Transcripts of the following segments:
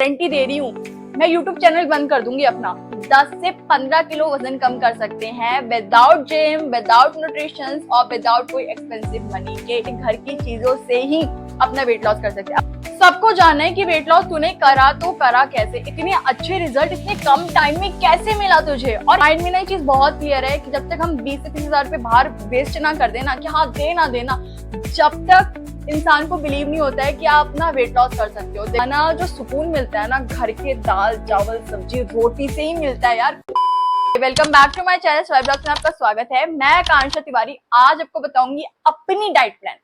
Guarantee दे रही हूँ, मैं यूट्यूब चैनल बंद कर दूंगी अपना। 10 से 15 किलो वजन कम कर सकते हैं विदाउट जिम, विदाउट न्यूट्रिशन और विदाउट कोई एक्सपेंसिव मनी के। घर की चीजों से ही अपना वेट लॉस कर सकते हैं। सबको जानना है कि वेट लॉस तूने करा तो करा कैसे, इतने अच्छे रिजल्ट इतने कम टाइम में कैसे मिला तुझे। और माइंड में ना ये चीज बहुत क्लियर है कि जब तक हम 20 से 30 हजार रुपए बाहर वेस्ट ना कर देना कि हाँ देना देना, जब तक इंसान को बिलीव नहीं होता है कि आप अपना वेट लॉस कर सकते हो। खाना जो सुकून मिलता है ना घर के दाल चावल सब्जी रोटी से ही मिलता है यार। Welcome back to my channel swipe blogs में आपका स्वागत है। मैं आकांक्षा तिवारी आज आपको बताऊंगी अपनी डाइट प्लान,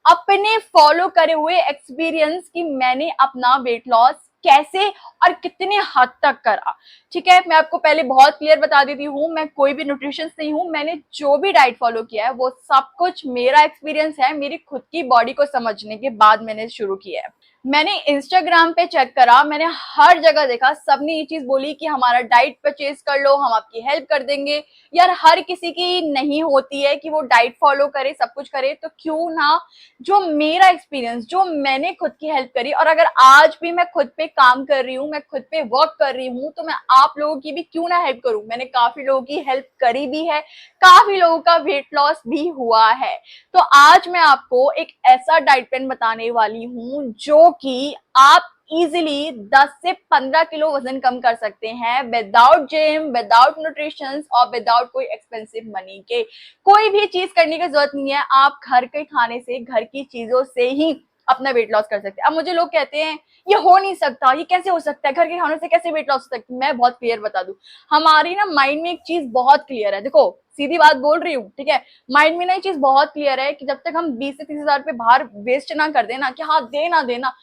अपने फॉलो करे हुए एक्सपीरियंस कि मैंने अपना वेट लॉस कैसे और कितने हद तक करा। ठीक है, मैं आपको पहले बहुत क्लियर बता देती हूँ, मैं कोई भी न्यूट्रिशनिस्ट नहीं हूँ। मैंने जो भी डाइट फॉलो किया है वो सब कुछ मेरा एक्सपीरियंस है, मेरी खुद की बॉडी को समझने के बाद मैंने शुरू किया है। मैंने इंस्टाग्राम पे चेक करा, मैंने हर जगह देखा, सबने ये चीज बोली कि हमारा डाइट परचेज कर लो, हम आपकी हेल्प कर देंगे। यार हर किसी की नहीं होती है कि वो डाइट फॉलो करे, सब कुछ करे, तो क्यों ना जो मेरा एक्सपीरियंस, जो मैंने खुद की हेल्प करी, और अगर आज भी मैं खुद पे काम कर रही हूँ, मैं खुद पे वर्क कर रही हूँ, तो मैं आप लोगों की भी क्यों ना हेल्प करूं। मैंने काफी लोगों की हेल्प करी भी है, काफी लोगों का वेट लॉस भी हुआ है। तो आज मैं आपको एक ऐसा डाइट प्लान बताने वाली हूँ जो कि आप इजिली 10 से 15 किलो वजन कम कर सकते हैं विदाउट जिम, विदाउट न्यूट्रिशन और विदाउट कोई एक्सपेंसिव मनी के। कोई भी चीज करने की जरूरत नहीं है, आप घर के खाने से, घर की चीजों से ही अपना वेट लॉस कर सकते हैं। अब मुझे लोग कहते हैं ये हो नहीं सकता, ये कैसे हो सकता है, घर के खानों से कैसे वेट लॉस हो सकता है। मैं बहुत क्लियर बता दूं, हमारी ना माइंड में एक चीज बहुत क्लियर है, देखो सीधी बात बोल रही हूँ, ठीक है। माइंड में ना ये चीज बहुत क्लियर है कि जब तक हम 20 से 30 हजार रुपए बाहर वेस्ट ना कर देना कि हाँ देना देना,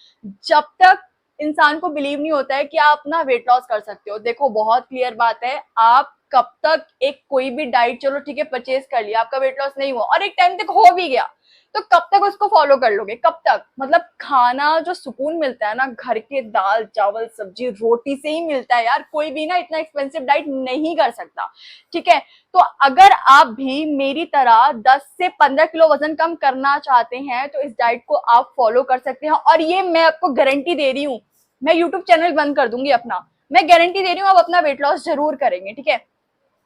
जब तक इंसान को बिलीव नहीं होता है कि आप अपना वेट लॉस कर सकते हो। देखो बहुत क्लियर बात है, आप कब तक एक कोई भी डाइट, चलो ठीक है परचेज कर लिया, आपका वेट लॉस नहीं हुआ और एक टाइम तक हो भी गया, तो कब तक उसको फॉलो कर लोगे, कब तक। मतलब खाना जो सुकून मिलता है ना घर के दाल चावल सब्जी रोटी से ही मिलता है यार। कोई भी ना इतना एक्सपेंसिव डाइट नहीं कर सकता, ठीक है। तो अगर आप भी मेरी तरह 10 से 15 किलो वजन कम करना चाहते हैं तो इस डाइट को आप फॉलो कर सकते हैं। और ये मैं आपको गारंटी दे रही हूँ, मैं यूट्यूब चैनल बंद कर दूंगी अपना, मैं गारंटी दे रही हूँ आप अपना वेट लॉस जरूर करेंगे, ठीक है।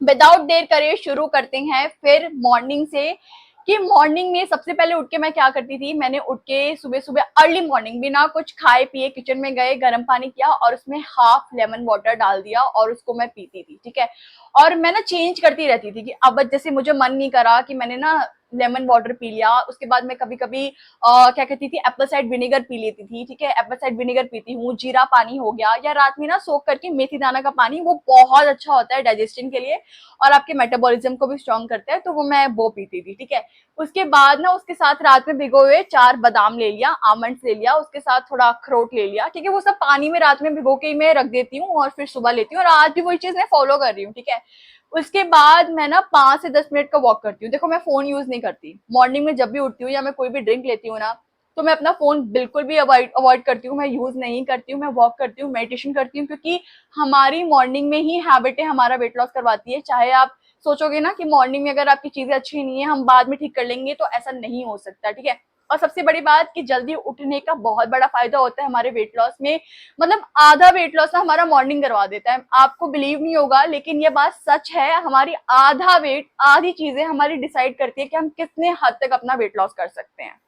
विदाउट देर करे शुरू करते हैं फिर मॉर्निंग से। कि मॉर्निंग में सबसे पहले उठ के मैं क्या करती थी, मैंने उठ के सुबह सुबह अर्ली मॉर्निंग बिना कुछ खाए पिए किचन में गए, गर्म पानी किया और उसमें हाफ लेमन वाटर डाल दिया और उसको मैं पीती थी, ठीक है। और मैं ना चेंज करती रहती थी कि अब जैसे मुझे मन नहीं करा कि मैंने ना लेमन वाटर पी लिया, उसके बाद मैं कभी कभी क्या कहती थी एप्पल साइड विनेगर पी लेती थी, ठीक है। एप्पल साइड विनेगर पीती हूँ, जीरा पानी हो गया, या रात में ना सोख करके मेथी दाना का पानी, वो बहुत अच्छा होता है डाइजेशन के लिए और आपके मेटाबॉलिज्म को भी स्ट्रॉन्ग करता है, तो वो मैं वो पीती थी, ठीक है। उसके बाद ना उसके साथ रात में भिगो हुए 4 बादाम ले लिया, आमंड्स ले लिया, उसके साथ थोड़ा अखरोट ले लिया, ठीक है। वो सब पानी में रात में भिगो के ही मैं रख देती हूँ और फिर सुबह लेती हूँ और आज भी वही चीज मैं फॉलो कर रही हूँ, ठीक है। उसके बाद मैं ना 5 से 10 मिनट का वॉक करती हूँ। देखो मैं फोन यूज नहीं करती मॉर्निंग में, जब भी उठती हूँ या मैं कोई भी ड्रिंक लेती हूँ ना, तो मैं अपना फोन बिल्कुल भी अवॉइड करती हूँ, मैं यूज नहीं करती हूँ, मैं वॉक करती हूँ, मेडिटेशन करती हूँ, क्योंकि हमारी मॉर्निंग में ही हैबिटें हमारा वेट लॉस करवाती है। चाहे आप सोचोगे ना कि मॉर्निंग में अगर आपकी चीजें अच्छी नहीं है हम बाद में ठीक कर लेंगे, तो ऐसा नहीं हो सकता, ठीक है। और सबसे बड़ी बात कि जल्दी उठने का बहुत बड़ा फायदा होता है हमारे वेट लॉस में। मतलब आधा वेट लॉस ना हमारा मॉर्निंग करवा देता है। आपको बिलीव नहीं होगा लेकिन ये बात सच है, हमारी आधा वेट, आधी चीजें हमारी डिसाइड करती है कि हम कितने हद तक अपना वेट लॉस कर सकते हैं।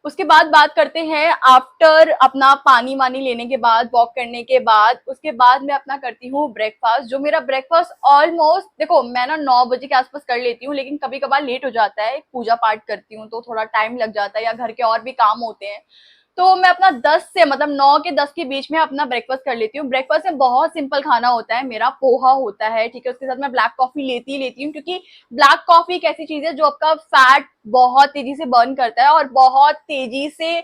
उसके बाद बात करते हैं आफ्टर अपना पानी वानी लेने के बाद, वॉक करने के बाद, उसके बाद मैं अपना करती हूँ ब्रेकफास्ट। जो मेरा ब्रेकफास्ट ऑलमोस्ट, देखो मैं ना 9 बजे के आसपास कर लेती हूँ, लेकिन कभी कभार लेट हो जाता है, पूजा पाठ करती हूँ तो थोड़ा टाइम लग जाता है या घर के और भी काम होते हैं, तो मैं अपना 10 से मतलब 9 के 10 के बीच में अपना ब्रेकफास्ट कर लेती हूँ। ब्रेकफास्ट में बहुत सिंपल खाना होता है मेरा, पोहा होता है, ठीक है। उसके साथ मैं ब्लैक कॉफी लेती ही लेती हूँ, क्योंकि ब्लैक कॉफी एक ऐसी चीज है जो आपका फैट बहुत तेजी से बर्न करता है और बहुत तेजी से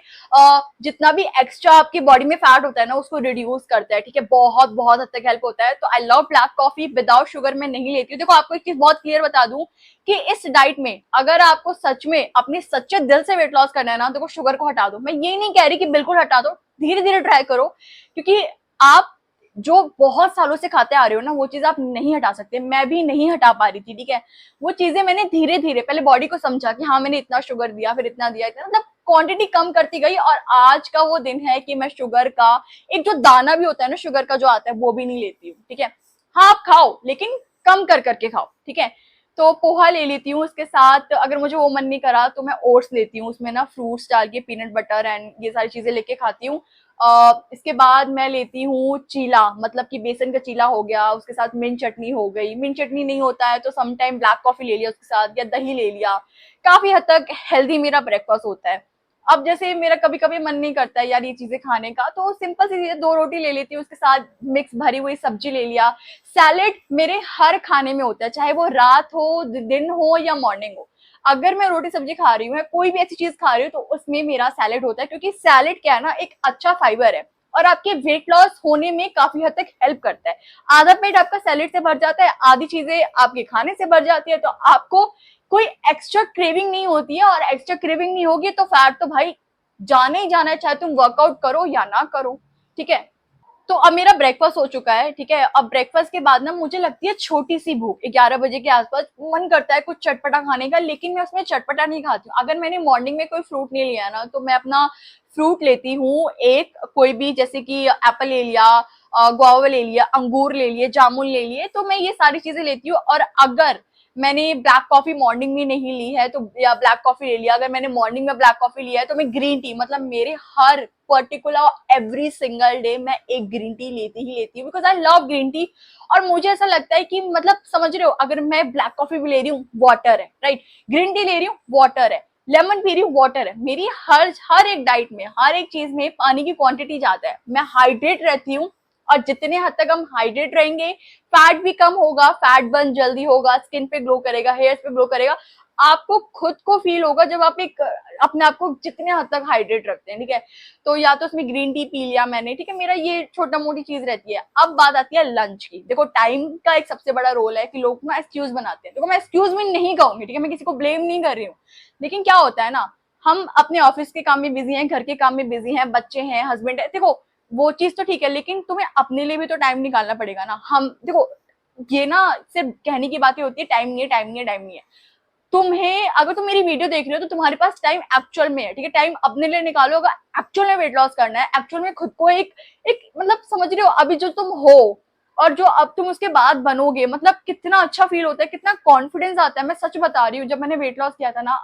जितना भी एक्स्ट्रा आपकी बॉडी में फैट होता है ना उसको रिड्यूस करता है, ठीक है। बहुत बहुत हद तक हेल्प होता है। तो I love black coffee, without sugar मैं नहीं लेती हूँ। देखो आपको एक चीज बहुत क्लियर बता दूं कि इस डाइट में अगर आपको सच में अपने सच्चे दिल से वेट लॉस करना है ना, तो शुगर को हटा दो। मैं ये नहीं कह रही कि बिल्कुल हटा दो, धीरे धीरे ट्राई करो, क्योंकि आप जो बहुत सालों से खाते आ रहे हो ना वो चीज आप नहीं हटा सकते। मैं भी नहीं हटा पा रही थी, ठीक है। वो चीजें मैंने धीरे धीरे पहले बॉडी को समझा कि हाँ मैंने इतना शुगर दिया, फिर इतना दिया, इतना, मतलब क्वांटिटी कम करती गई और आज का वो दिन है कि मैं शुगर का एक जो दाना भी होता है ना शुगर का जो आता है वो भी नहीं लेती हूँ, ठीक है। हाँ आप खाओ लेकिन कम कर करके खाओ, ठीक है। तो पोहा ले लेती हूँ, उसके साथ अगर मुझे वो मन नहीं करा तो मैं ओट्स लेती हूँ, उसमें ना फ्रूट्स डाल के पीनट बटर एंड ये सारी चीजें लेके खाती हूँ। इसके बाद मैं लेती हूँ चीला, मतलब कि बेसन का चीला हो गया, उसके साथ मिंट चटनी हो गई। मिंट चटनी नहीं होता है तो समटाइम ब्लैक कॉफी ले लिया उसके साथ, या दही ले लिया। काफी हद तक हेल्दी मेरा ब्रेकफास्ट होता है। अब जैसे मेरा कभी कभी मन नहीं करता है यार ये चीजें खाने का, तो सिंपल सी चीजें, 2 रोटी ले लेती हूँ, उसके साथ मिक्स भरी हुई सब्जी ले लिया। सैलेड मेरे हर खाने में होता है, चाहे वो रात हो, दिन हो या मॉर्निंग हो। अगर मैं रोटी सब्जी खा रही हूँ, कोई भी ऐसी चीज खा रही हूँ, तो उसमें मेरा सैलेड होता है, क्योंकि सैलेड क्या है ना, एक अच्छा फाइबर है और आपके वेट लॉस होने में काफी हद तक हेल्प करता है। आधा पेट आपका सैलेड से भर जाता है, आधी चीजें आपके खाने से भर जाती है, तो आपको कोई एक्स्ट्रा क्रेविंग नहीं होती है। और एक्स्ट्रा क्रेविंग नहीं होगी तो फैट तो भाई जाना ही जाना है, चाहे तुम वर्कआउट करो या ना करो, ठीक है। तो अब मेरा ब्रेकफास्ट हो चुका है, ठीक है। अब ब्रेकफास्ट के बाद ना मुझे लगती है छोटी सी भूख, 11 बजे के आसपास मन करता है कुछ चटपटा खाने का, लेकिन मैं उसमें चटपटा नहीं खाती हूँ। अगर मैंने मॉर्निंग में कोई फ्रूट नहीं लिया ना, तो मैं अपना फ्रूट लेती हूँ, एक कोई भी, जैसे कि एप्पल ले लिया, गुआवा ले लिया, अंगूर ले लिए, जामुन ले लिए, तो मैं ये सारी चीजें लेती हूँ। और अगर मैंने ब्लैक कॉफी मॉर्निंग में नहीं ली है तो, या ब्लैक कॉफी ले लिया, अगर मैंने मॉर्निंग में ब्लैक कॉफी लिया है तो मैं ग्रीन टी, मतलब मेरे हर पर्टिकुलर एवरी सिंगल डे मैं एक ग्रीन टी लेती ही लेती हूँ, because I love green tea. और मुझे ऐसा लगता है कि मतलब समझ रहे हो, अगर मैं ब्लैक कॉफी भी ले रही हूँ वाटर है, राइट, ग्रीन टी ले रही हूँ वाटर है, लेमन पी रही हूँ वाटर है, मेरी हर हर एक डाइट में, हर एक चीज में पानी की क्वांटिटी ज्यादा है, मैं हाइड्रेट रहती हूँ। और जितने हद तक हम हाइड्रेट रहेंगे, फैट भी कम होगा, फैट बर्न जल्दी होगा, स्किन पे ग्लो करेगा, हेयर्स पे ग्लो करेगा। आपको खुद को फील होगा जब आप एक अपने आप को जितने हद तक हाइड्रेट रखते हैं, ठीक है। तो या तो उसमें ग्रीन टी पी लिया मैंने, ठीक है, मेरा ये छोटा मोटी चीज रहती है। अब बात आती है लंच की। देखो टाइम का एक सबसे बड़ा रोल है कि लोग ना एक्सक्यूज बनाते हैं। देखो मैं एक्सक्यूज भी नहीं कहूंगी, ठीक है, मैं किसी को ब्लेम नहीं कर रही हूँ, लेकिन क्या होता है ना, हम अपने ऑफिस के काम में बिजी हैं, घर के काम में बिजी हैं, बच्चे हैं, हस्बैंड है, देखो वो चीज तो ठीक है, लेकिन तुम्हें अपने लिए भी तो टाइम निकालना पड़ेगा ना। हम देखो, ये ना सिर्फ कहने की बातें होती है, टाइम नहीं है, टाइम नहीं है, टाइम नहीं है। तुम्हें, अगर तुम मेरी वीडियो देख रहे हो तो तुम्हारे पास टाइम एक्चुअल में है, ठीक है, टाइम अपने लिए निकालो। अगर एक्चुअल में वेट लॉस करना है, एक्चुअल में खुद को एक मतलब समझ रहे हो, अभी जो तुम हो और जो अब तुम उसके बाद बनोगे, मतलब कितना अच्छा फील होता है, कितना कॉन्फिडेंस आता है। मैं सच बता रही हूँ, जब मैंने वेट लॉस किया था ना,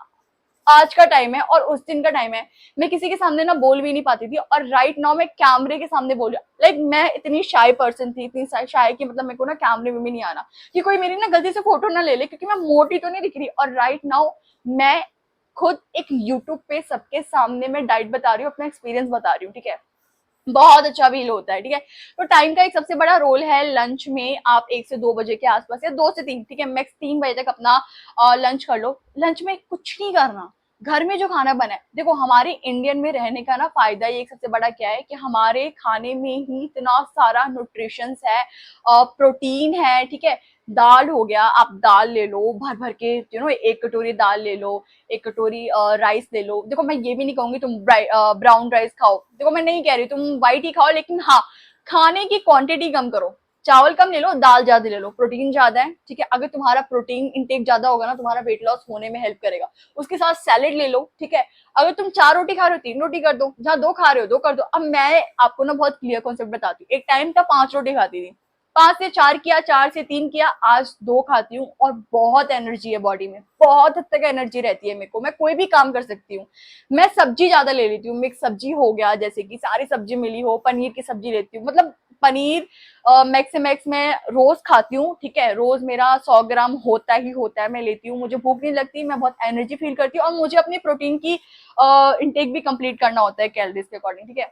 आज का टाइम है और उस दिन का टाइम है, मैं किसी के सामने ना बोल भी नहीं पाती थी, और राइट नाउ मैं कैमरे के सामने बोल रही हूँ। लाइक मैं इतनी शाय पर्सन थी, इतनी शाय कि मतलब मेरे को ना कैमरे में भी नहीं आना, कि कोई मेरी ना गलती से फोटो ना ले ले, क्योंकि मैं मोटी तो नहीं दिख रही। और राइट नाउ मैं खुद एक यूट्यूब पे सबके सामने मैं डाइट बता रही हूँ, अपना एक्सपीरियंस बता रही हूँ, ठीक है। बहुत अच्छा फील होता है, ठीक है। तो टाइम का एक सबसे बड़ा रोल है लंच में। आप 1 से 2 बजे के आसपास, या 2 से 3, ठीक है, मैक्स 3 बजे तक अपना लंच कर लो। लंच में कुछ नहीं करना, घर में जो खाना बना है, देखो हमारे इंडियन में रहने का ना फायदा ये एक सबसे बड़ा क्या है कि हमारे खाने में ही इतना सारा न्यूट्रिशंस है, प्रोटीन है, ठीक है। दाल हो गया, आप दाल ले लो भर भर के, एक कटोरी दाल ले लो, एक कटोरी राइस ले लो। देखो मैं ये भी नहीं कहूंगी तुम ब्राउन राइस खाओ, देखो मैं नहीं कह रही तुम व्हाइट ही खाओ, लेकिन हाँ, खाने की क्वांटिटी कम करो। चावल कम ले लो, दाल ज्यादा ले लो, प्रोटीन ज्यादा है, ठीक है। अगर तुम्हारा प्रोटीन इंटेक ज्यादा होगा ना, तुम्हारा वेट लॉस होने में हेल्प करेगा। उसके साथ सैलेड ले लो, ठीक है। अगर तुम 4 रोटी खा रहे हो, 3 रोटी कर दो, जहां 2 खा रहे हो 2 कर दो। अब मैं आपको ना बहुत क्लियर कॉन्सेप्ट बताती हूँ। एक टाइम था 5 रोटी खाती थी, 5 से 4 किया, 4 से 3 किया, आज 2 खाती हूँ, और बहुत एनर्जी है बॉडी में, बहुत हद तक एनर्जी रहती है मेरे को, मैं कोई भी काम कर सकती हूँ। मैं सब्जी ज्यादा ले लेती हूँ, मिक्स सब्जी हो गया, जैसे कि सारी सब्जी मिली हो, पनीर की सब्जी लेती हूँ, मतलब पनीर मैक्स से मैक्स मैं रोज खाती हूँ, ठीक है। रोज मेरा 100 ग्राम होता ही होता है, मैं लेती हूँ। मुझे भूख नहीं लगती, मैं बहुत एनर्जी फील करती हूँ, और मुझे अपनी प्रोटीन की इंटेक भी कंप्लीट करना होता है कैलोरीज के अकॉर्डिंग, ठीक है।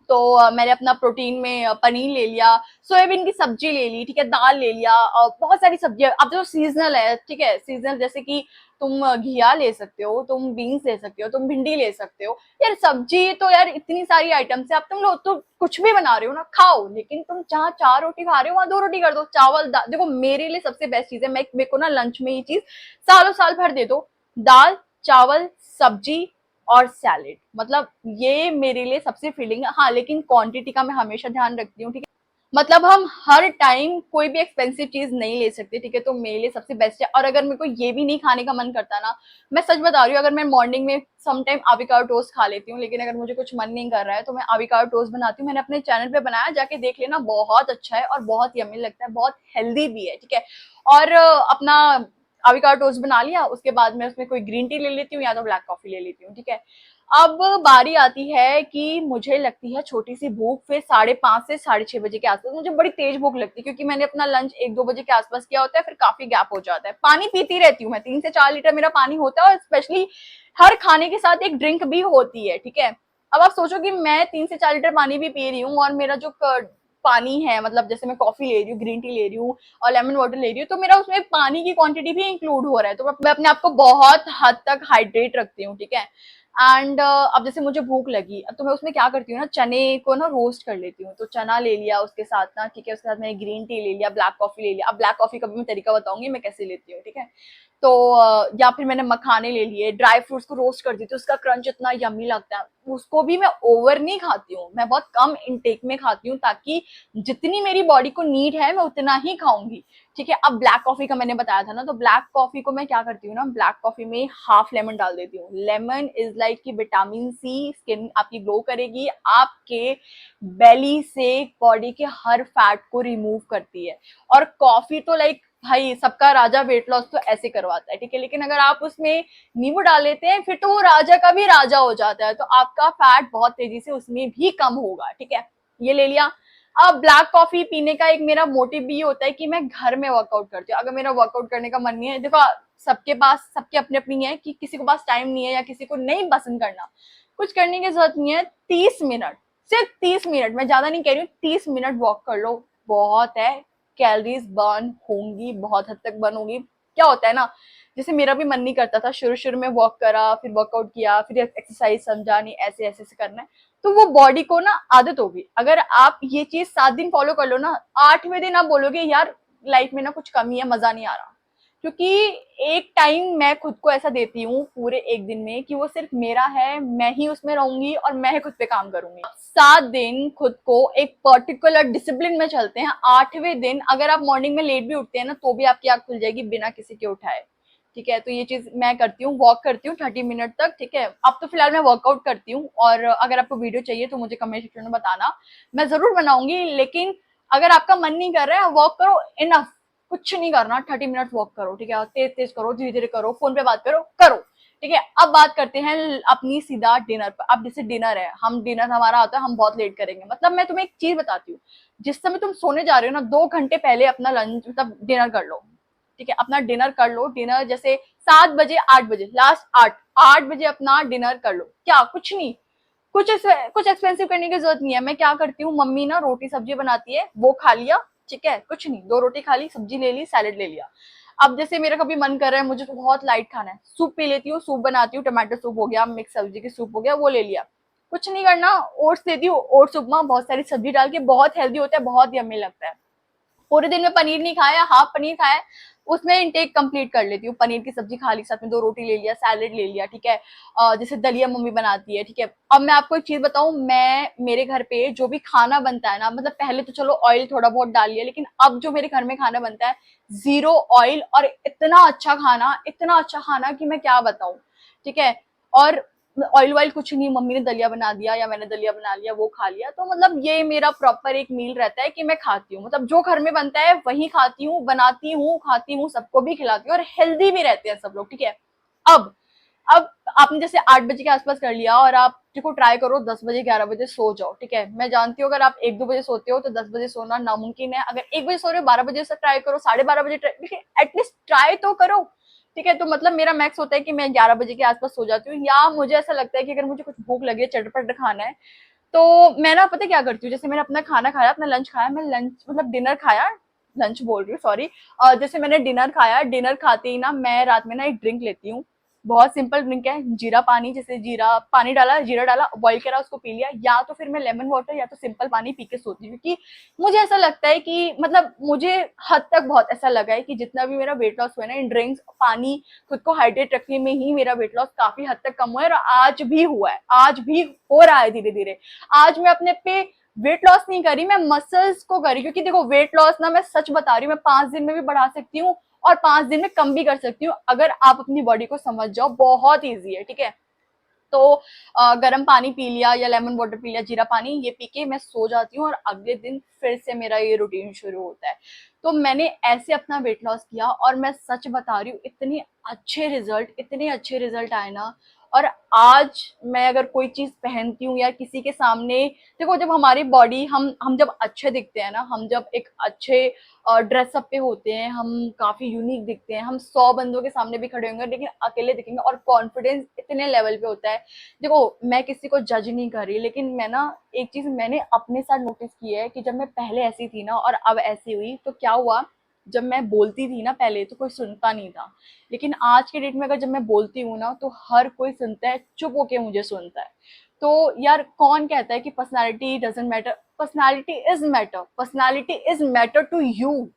तो मैंने अपना प्रोटीन में पनीर ले लिया, सोयाबीन की सब्जी ले ली, ठीक है, दाल ले लिया, बहुत सारी सब्जियां। अब जो सीजनल है, ठीक है, सीजनल जैसे कि तुम घिया ले सकते हो, तुम बीन्स ले सकते हो, तुम भिंडी ले सकते हो। यार सब्जी तो यार इतनी सारी आइटम्स है, अब तुम लोग तो कुछ भी बना रहे हो ना, खाओ, लेकिन तुम जहाँ 4 रोटी खा रहे हो वहां 2 रोटी कर दो। चावल देखो मेरे लिए सबसे बेस्ट चीज है, मैं मेरे को ना लंच में ये चीज सालों साल भर दे दो, दाल चावल सब्जी और सैलेड, मतलब ये मेरे लिए सबसे फीलिंग है। हाँ लेकिन क्वांटिटी का मैं हमेशा ध्यान रखती हूँ, ठीक है। मतलब हम हर टाइम कोई भी एक्सपेंसिव चीज नहीं ले सकते, ठीक है। तो मेरे लिए सबसे बेस्ट है। और अगर मेरे को ये भी नहीं खाने का मन करता ना, मैं सच बता रही हूँ, अगर मैं मॉर्निंग में सम टाइम आविकाडो टोस्ट खा लेती हूँ, लेकिन अगर मुझे कुछ मन नहीं कर रहा है तो मैं आविकाडो टोस्ट बनाती हूँ। मैंने अपने चैनल पे बनाया, जाके देख लेना, बहुत अच्छा है और बहुत यम्मी लगता है, बहुत हेल्दी भी है, ठीक है। और अपना आविकाडो टोस्ट बना लिया, उसके बाद मैं उसमें कोई ग्रीन टी ले लेती हूँ या तो ब्लैक कॉफी ले लेती हूँ, ठीक है। अब बारी आती है कि मुझे लगती है छोटी सी भूख, फिर 5:30 से 6:30 बजे के आसपास मुझे बड़ी तेज भूख लगती है, क्योंकि मैंने अपना लंच 1-2 बजे के आसपास किया होता है, फिर काफी गैप हो जाता है। पानी पीती रहती हूँ मैं, 3 से 4 लीटर मेरा पानी होता है, और स्पेशली हर खाने के साथ एक ड्रिंक भी होती है, ठीक है। अब आप सोचो कि मैं 3 से 4 लीटर पानी भी पी रही हूँ, और मेरा जो पानी है, मतलब जैसे मैं कॉफी ले रही हूँ, ग्रीन टी ले रही हूँ और लेमन वाटर ले रही हूँ, तो मेरा उसमें पानी की क्वांटिटी भी इंक्लूड हो रहा है, तो मैं अपने आप को बहुत हद तक हाइड्रेट रखती हूँ, ठीक है। एंड अब जैसे मुझे भूख लगी, अब तो मैं उसमें क्या करती हूँ ना, चने को ना रोस्ट कर लेती हूँ। तो चना ले लिया उसके साथ ना, ठीक है, उसके साथ मैंने ग्रीन टी ले लिया, ब्लैक कॉफी ले लिया। अब ब्लैक कॉफी का भी मैं तरीका बताऊंगी मैं कैसे लेती हूँ, ठीक है। तो या फिर मैंने मखाने ले लिए, ड्राई फ्रूट्स को रोस्ट कर दी, तो उसका क्रंच इतना यम्मी लगता है। उसको भी मैं ओवर नहीं खाती हूँ, मैं बहुत कम इनटेक में खाती हूँ, ताकि जितनी मेरी बॉडी को नीड है मैं उतना ही खाऊंगी, ठीक है। अब ब्लैक कॉफी का मैंने बताया था ना, तो ब्लैक कॉफी को मैं क्या करती हूँ ना, ब्लैक कॉफी में हाफ लेमन डाल देती हूँ। लेमन इज लाइक कि विटामिन सी, स्किन आपकी ग्लो करेगी, आपके बेली से बॉडी के हर फैट को रिमूव करती है। और कॉफी तो लाइक भाई सबका राजा, वेट लॉस तो ऐसे करवाता है, ठीक है। लेकिन अगर आप उसमें नींबू डाल लेते हैं, फिर तो वो राजा का भी राजा हो जाता है, तो आपका फैट बहुत तेजी से उसमें भी कम होगा, ठीक है। ये ले लिया। अब ब्लैक कॉफी पीने का एक मेरा मोटिव भी होता है कि मैं घर में वर्कआउट करती हूँ। अगर मेरा वर्कआउट करने का मन नहीं है, देखो सबके पास, सबके अपने अपनी है, कि किसी को पास टाइम नहीं है या किसी को नहीं पसंद करना, कुछ करने की जरूरत नहीं है। 30 मिनट, सिर्फ 30 मिनट, मैं ज्यादा नहीं कह रही हूँ, 30 मिनट वॉक कर लो, बहुत है। कैलोरीज बर्न होंगी, बहुत हद तक बर्न होगी। क्या होता है ना, जैसे मेरा भी मन नहीं करता था, शुरू शुरू में वॉक करा, फिर वर्कआउट किया, फिर एक्सरसाइज समझा नहीं ऐसे ऐसे से करना है, तो वो बॉडी को ना आदत होगी। अगर आप ये चीज 7 दिन फॉलो कर लो ना, 8वें दिन आप बोलोगे यार लाइफ में ना कुछ कमी है, मजा नहीं आ रहा। क्योंकि एक टाइम मैं खुद को ऐसा देती हूँ पूरे एक दिन में कि वो सिर्फ मेरा है, मैं ही उसमें रहूंगी और मैं ही खुद पे काम करूंगी। 7 दिन खुद को एक पर्टिकुलर डिसिप्लिन में चलते हैं। 8वें दिन अगर आप मॉर्निंग में लेट भी उठते हैं ना, तो भी आपकी आंख खुल जाएगी बिना किसी के उठाए, ठीक है। तो ये चीज मैं करती हूँ, वॉक करती हूँ 30 मिनट तक, ठीक है। अब तो फिलहाल मैं वर्कआउट करती हूँ, और अगर आपको वीडियो चाहिए तो मुझे कमेंट सेक्शन में बताना, मैं जरूर बनाऊंगी। लेकिन अगर आपका मन नहीं कर रहा है, वॉक करो, इनफ, कुछ नहीं करना, 30 मिनट वॉक करो, ठीक है। तेज तेज करो, धीरे धीरे करो, फोन पे बात करो करो, ठीक है। अब बात करते हैं अपनी सीधा डिनर पर। अब जैसे डिनर है, हम डिनर हमारा आता है, हम बहुत लेट करेंगे। मतलब मैं तुम्हें एक चीज बताती हूँ, जिस समय तुम सोने जा रहे हो ना, 2 घंटे पहले अपना लंच मतलब डिनर कर लो, ठीक है। अपना डिनर कर लो, डिनर जैसे 7 बजे 8 बजे, लास्ट 8 बजे अपना डिनर कर लो। क्या, कुछ नहीं, कुछ एक्सपेंसिव करने की जरूरत नहीं है। मैं क्या करती हूँ, मम्मी ना रोटी सब्जी बनाती है, वो खा लिया, ठीक है, कुछ नहीं, 2 रोटी खा ली, सब्जी ले ली, सैलेड ले लिया। अब जैसे मेरा कभी मन कर रहा है, मुझे तो बहुत लाइट खाना है, सूप पी लेती हूँ, सूप बनाती हूँ, टमाटो सूप हो गया, मिक्स सब्जी की सूप हो गया, वो ले लिया। कुछ नहीं करना, ओट्स लेती हूँ, ओट्स उपमा, बहुत सारी सब्जी डाल के, बहुत हेल्दी होता है, बहुत यम्मी लगता है। पूरे दिन में पनीर नहीं खाया, हाफ पनीर खाया, उसमें इंटेक कंप्लीट कर लेती हूँ। पनीर की सब्जी खा ली, साथ में 2 रोटी ले लिया, सैलेड ले लिया, ठीक है। जैसे दलिया मम्मी बनाती है, ठीक है। अब मैं आपको एक चीज बताऊं, मैं मेरे घर पे जो भी खाना बनता है ना, मतलब पहले तो चलो ऑयल थोड़ा बहुत डाल लिया, लेकिन अब जो मेरे घर में खाना बनता है, 0 ऑयल, और इतना अच्छा खाना, इतना अच्छा खाना कि मैं क्या बताऊं, ठीक है। और ऑयल वाइल कुछ नहीं, मम्मी ने दलिया बना दिया या मैंने दलिया बना लिया, वो खा लिया। तो मतलब ये मेरा प्रॉपर एक मील रहता है कि मैं खाती हूँ, मतलब जो घर में बनता है वही खाती हूँ, बनाती हूँ, खाती हूँ, सबको भी खिलाती हूँ, और हेल्दी भी रहते हैं सब लोग, ठीक है। अब अब आपने जैसे 8 बजे के आसपास कर लिया, और आप देखो ट्राई करो 10 बजे 11 बजे सो जाओ, ठीक है। मैं जानती हूँ अगर आप 1-2 बजे सोते हो तो 10 बजे सोना नामुमकिन है। अगर 1 बजे सो रहे हो, 12 बजे से ट्राई करो, 12:30 बजे ट्राई, एटलीस्ट ट्राई तो करो, ठीक है। तो मतलब मेरा मैक्स होता है कि मैं 11 बजे के आसपास सो जाती हूँ, या मुझे ऐसा लगता है कि अगर मुझे कुछ भूख लगी है, चटपट खाना है, तो मैं ना पता क्या करती हूँ, जैसे मैंने अपना खाना खाया, अपना लंच खाया, मैं लंच मतलब डिनर खाया, लंच बोल रही हूँ सॉरी, जैसे मैंने डिनर खाया, डिनर खाते ही ना मैं रात में ना एक ड्रिंक लेती हूँ। बहुत सिंपल ड्रिंक है, जीरा पानी, जैसे जीरा पानी डाला, जीरा डाला, बॉइल करा, उसको पी लिया, या तो फिर मैं लेमन वाटर या तो सिंपल पानी पी के सोती हूँ। क्योंकि मुझे ऐसा लगता है कि मतलब मुझे हद तक बहुत ऐसा लगा है कि जितना भी मेरा वेट लॉस हुआ है ना, इन ड्रिंक्स, पानी, खुद को हाइड्रेट रखने में ही मेरा वेट लॉस काफी हद तक कम हुआ है, और आज भी हुआ है, आज भी हो रहा है धीरे धीरे। आज मैं अपने पे वेट लॉस नहीं करी, मैं मसल्स को करी, क्योंकि देखो वेट लॉस ना, मैं सच बता रही हूँ, मैं 5 दिन में भी बढ़ा सकती हूँ और 5 दिन में कम भी कर सकती हूँ, अगर आप अपनी बॉडी को समझ जाओ। बहुत ईजी है, ठीक है। तो गर्म पानी पी लिया या लेमन वाटर पी लिया, जीरा पानी, ये पी के मैं सो जाती हूँ और अगले दिन फिर से मेरा ये रूटीन शुरू होता है। तो मैंने ऐसे अपना वेट लॉस किया और मैं सच बता रही हूँ, इतने अच्छे रिजल्ट आए ना। और आज मैं अगर कोई चीज पहनती हूँ या किसी के सामने, देखो जब हमारी बॉडी, हम जब अच्छे दिखते हैं ना, हम जब एक अच्छे ड्रेसअप पे होते हैं, हम काफी यूनिक दिखते हैं, हम 100 बंदों के सामने भी खड़े होंगे लेकिन अकेले दिखेंगे, और कॉन्फिडेंस इतने लेवल पे होता है। देखो मैं किसी को जज नहीं कर रही, लेकिन मैं ना, एक चीज मैंने अपने साथ नोटिस की है कि जब मैं पहले ऐसी थी ना और अब ऐसी हुई, तो क्या हुआ, जब मैं बोलती थी ना पहले तो कोई सुनता नहीं था, लेकिन आज के डेट में अगर जब मैं बोलती हूँ ना तो हर कोई सुनता है, चुप होके मुझे सुनता है। तो यार कौन कहता है कि personality doesn't matter? Personality is matter to you.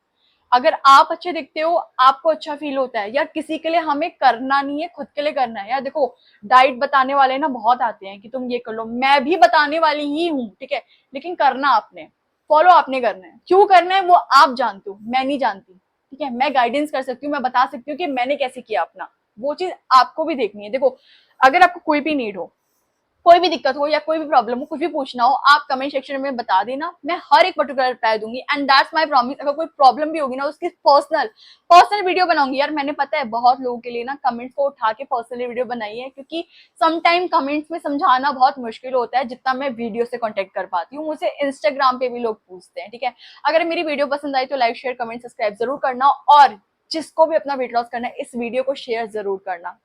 अगर आप अच्छे दिखते हो, आपको अच्छा फील होता है यार, किसी के लिए हमें करना नहीं है, खुद के लिए करना है यार। देखो डाइट बताने वाले ना बहुत आते हैं कि तुम ये कर लो, मैं भी बताने वाली ही हूँ, ठीक है, लेकिन करना आपने, फॉलो आपने करना है। क्यों करना है वो आप जानते हो, मैं नहीं जानती, ठीक है। मैं गाइडेंस कर सकती हूँ, मैं बता सकती हूँ कि मैंने कैसे किया अपना, वो चीज आपको भी देखनी है। देखो अगर आपको कोई भी नीड हो, कोई भी दिक्कत हो या कोई भी प्रॉब्लम हो, कुछ भी पूछना हो, आप कमेंट सेक्शन में बता देना, मैं हर एक पर्टिकुलर रिप्लाई दूंगी, एंड दैट्स माय प्रॉमिस। अगर कोई प्रॉब्लम भी होगी ना, उसकी पर्सनल वीडियो बनाऊंगी यार। मैंने पता है बहुत लोगों के लिए ना कमेंट्स को उठा के पर्सनल वीडियो बनाई है, क्योंकि समटाइम कमेंट्स में समझाना बहुत मुश्किल होता है जितना मैं वीडियो से कॉन्टेक्ट कर पाती हूँ। मुझे इंस्टाग्राम पे भी लोग पूछते हैं, ठीक है। अगर मेरी वीडियो पसंद आई तो लाइक शेयर कमेंट सब्सक्राइब जरूर करना, और जिसको भी अपना वेट लॉस करना है इस वीडियो को शेयर जरूर करना।